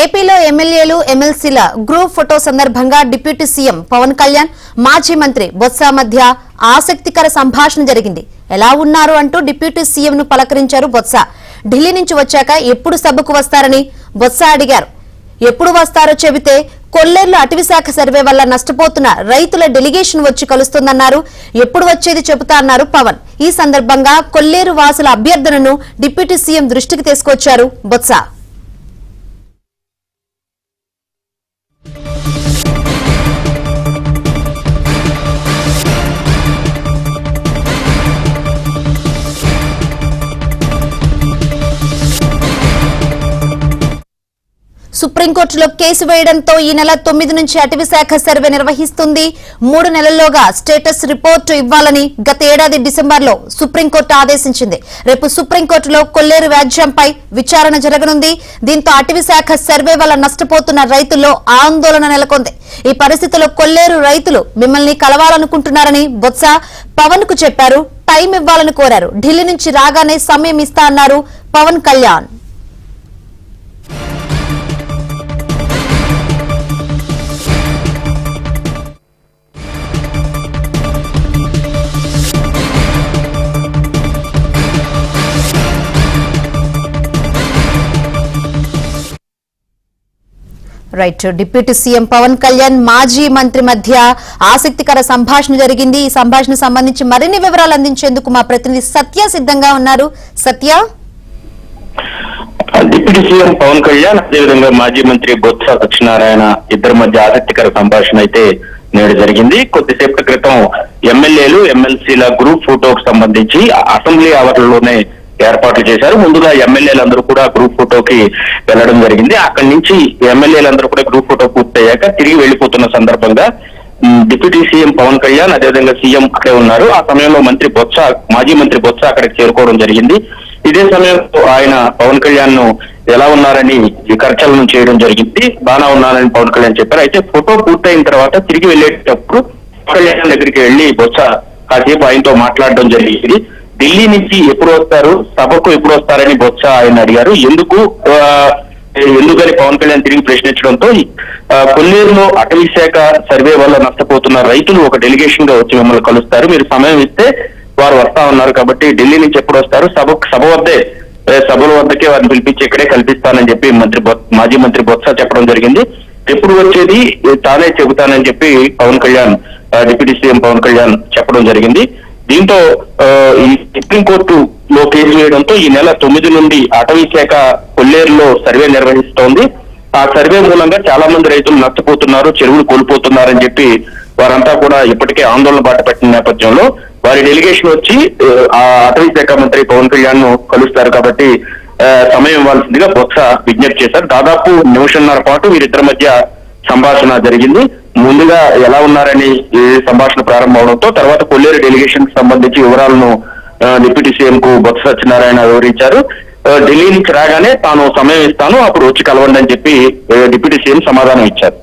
ఏపీలో ఎమ్మెల్యేలు ఎమ్మెల్సీల group photo సందర్భంగా డిప్యూటీ సీఎం పవన్ కళ్యాణ్ మాజీ మంత్రి బొత్స మధ్య ఆసక్తికర సంభాషణ జరిగింది. ఎలా ఉన్నారు అంటూ డిప్యూటీ సీఎం ను పలకరించారు బొత్స. ఢిల్లీ నుంచి వచ్చాక ఎప్పుడు సభకు వస్తారని బొత్స అడిగారు. ఎప్పుడు వస్తారో చెబితే కొల్లేరులో అటవీశాఖ సర్వే వల్ల నష్టపోతున్న రైతుల డెలిగేషన్ వచ్చి కలుస్తుందన్నారు. ఎప్పుడు వచ్చేది చెబుతా అన్నారు పవన్. ఈ సందర్భంగా కొల్లేరు వాసుల అభ్యర్థనను డిప్యూటీ సీఎం దృష్టికి తీసుకొచ్చారు బొత్స. సుప్రీంకోర్టులో కేసు వేయడంతో ఈ నెల 9 నుంచి అటవీశాఖ సర్వే నిర్వహిస్తుంది. 3 నెలల్లోగా స్టేటస్ రిపోర్టు ఇవ్వాలని గత ఏడాది డిసెంబర్లో సుప్రీంకోర్టు ఆదేశించింది. రేపు సుప్రీంకోర్టులో కొల్లేరు వ్యాజ్యంపై విచారణ జరగనుంది. దీంతో అటవీశాఖ సర్వే వల్ల నష్టపోతున్న రైతుల్లో ఆందోళన నెలకొంది. ఈ పరిస్థితుల్లో కొల్లేరు రైతులు మిమ్మల్ని కలవాలనుకుంటున్నారని బొత్స పవన్ కు చెప్పారు. టైం ఇవ్వాలని కోరారు. ఢిల్లీ నుంచి రాగానే సమయం ఇస్తా అన్నారు Pawan Kalyan. Right. Deputy CM Pawan Kalyan మాజీ మంత్రి మధ్య ఆసక్తికర సంభాషణ జరిగింది. ఈ సంభాషణ సంబంధించి మరిన్ని వివరాలు అందించేందుకు మా ప్రతినిధి సత్య సిద్ధంగా ఉన్నారు. సత్య, డిప్యూటీ సీఎం పవన్ కళ్యాణ్ అదేవిధంగా మాజీ మంత్రి బొత్స సత్యనారాయణ ఇద్దరి మధ్య ఆసక్తికర సంభాషణ అయితే నేడు జరిగింది. కొద్దిసేపటి క్రితం ఎమ్మెల్యేలు ఎమ్మెల్సీల గ్రూప్ ఫోటోకు సంబంధించి అసెంబ్లీ అవర్లలోనే ఏర్పాట్లు చేశారు. ముందుగా ఎమ్మెల్యేలందరూ కూడా గ్రూప్ ఫోటోకి వెళ్లడం జరిగింది. అక్కడి నుంచి ఎమ్మెల్యేలందరూ కూడా గ్రూప్ ఫోటో పూర్తయ్యాక తిరిగి వెళ్లిపోతున్న సందర్భంగా డిప్యూటీ సీఎం పవన్ కళ్యాణ్ అదేవిధంగా సీఎం అక్కడే ఉన్నారు. ఆ సమయంలో మాజీ మంత్రి బొత్స అక్కడికి చేరుకోవడం జరిగింది. ఇదే సమయంలో ఆయన పవన్ కళ్యాణ్ ను ఎలా ఉన్నారని కర్చలను చేయడం జరిగింది. బాగా ఉన్నారని పవన్ కళ్యాణ్ చెప్పారు. అయితే ఫోటో పూర్తయిన తర్వాత తిరిగి వెళ్లేటప్పుడు పవన్ కళ్యాణ్ దగ్గరికి వెళ్లి బొత్స కాసేపు ఆయనతో మాట్లాడడం జరిగింది. ఢిల్లీ నుంచి ఎప్పుడు వస్తారు, సభకు ఎప్పుడు వస్తారని బొత్స ఆయన అడిగారు. ఎందుకని పవన్ కళ్యాణ్ తిరిగి ప్రశ్నించడంతో కొల్లేరులో అటవీశాఖ సర్వే వల్ల నష్టపోతున్న రైతులు ఒక డెలిగేషన్ గా వచ్చి మిమ్మల్ని కలుస్తారు, మీరు సమయం ఇస్తే వారు వస్తా ఉన్నారు కాబట్టి ఢిల్లీ నుంచి ఎప్పుడు వస్తారు, సభల వద్దకే వారిని పిలిపించి ఇక్కడే కల్పిస్తానని చెప్పి మాజీ మంత్రి బొత్స చెప్పడం జరిగింది. ఎప్పుడు వచ్చేది తానే చెబుతానని చెప్పి పవన్ కళ్యాణ్ డిప్యూటీ సీఎం పవన్ కళ్యాణ్ చెప్పడం జరిగింది. దీంతో ఈ సుప్రీంకోర్టులో కేసు వేయడంతో ఈ నెల 9 నుండి అటవీశాఖ కొల్లేరులో సర్వే నిర్వహిస్తోంది. ఆ సర్వే మూలంగా చాలా మంది రైతులు నష్టపోతున్నారు, చెరువులు కోల్పోతున్నారని చెప్పి వారంతా కూడా ఇప్పటికే ఆందోళన బాట పెట్టిన నేపథ్యంలో వారి డెలిగేషన్ వచ్చి ఆ అటవీశాఖ మంత్రి పవన్ కళ్యాణ్ ను కలుస్తారు కాబట్టి సమయం ఇవ్వాల్సిందిగా బొత్స విజ్ఞప్తి చేశారు. దాదాపు నిమిషంన్నర పాటు వీరిద్దరి మధ్య సంభాషణ జరిగింది. ముందుగా ఎలా ఉన్నారని సంభాషణ ప్రారంభం అవడంతో తర్వాత కొల్లేరు డెలిగేషన్ కి సంబంధించి వివరాలను డిప్యూటీ సీఎం కు బొత్స సత్యనారాయణ వివరించారు. ఢిల్లీ నుంచి రాగానే తాను సమయం ఇస్తాను, అప్పుడు వచ్చి కలవండి అని చెప్పి డిప్యూటీ సీఎం సమాధానం ఇచ్చారు.